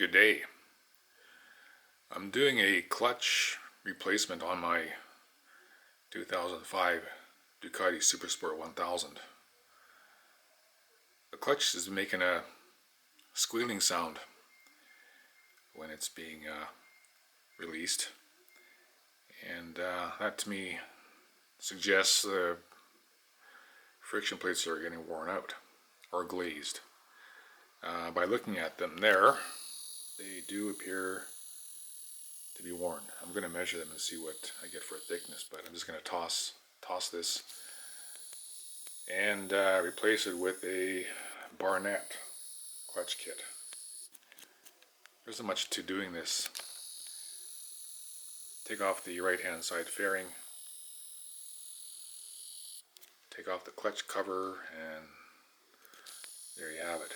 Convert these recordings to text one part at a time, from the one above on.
Good day. I'm doing a clutch replacement on my 2005 Ducati SuperSport 1000. The clutch is making a squealing sound when it's being released, and that to me suggests the friction plates are getting worn out or glazed. By looking at them there, they do appear to be worn. I'm going to measure them and see what I get for a thickness, but I'm just going to toss this and replace it with a Barnett clutch kit. There isn't much to doing this. Take off the right hand side fairing, take off the clutch cover, and there you have it.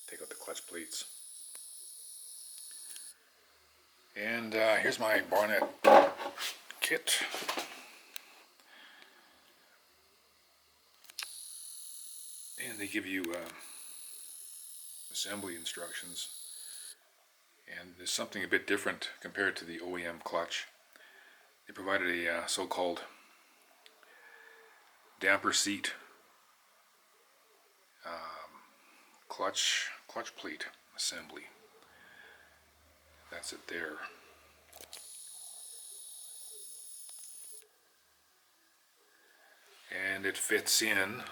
Take out the clutch plates. And here's my Barnett kit. And they give you assembly instructions. And there's something a bit different compared to the OEM clutch. They provided a so-called damper seat clutch plate assembly. That's it there. And it fits in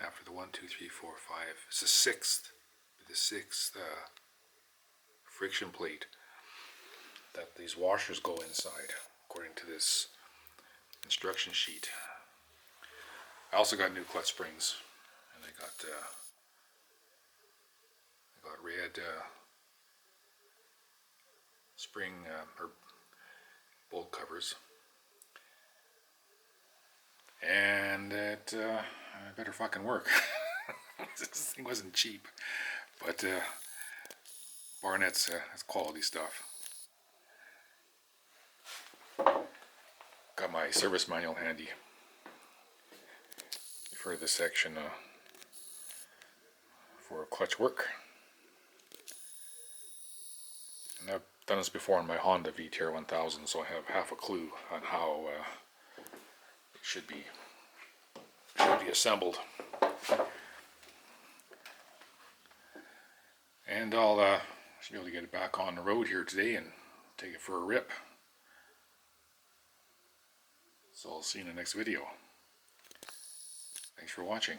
after the 1, 2, 3, 4, 5. It's the sixth friction plate that these washers go inside, according to this instruction sheet. I also got new clutch springs, and I got red spring or bolt covers, and it better fucking work. This thing wasn't cheap, but Barnett's that's quality stuff. Got my service manual handy for this section for clutch work. And I've done this before on my Honda VTR 1000, so I have half a clue on how it should be assembled. And I'll should be able to get it back on the road here today and take it for a rip. So I'll see you in the next video. Thanks for watching.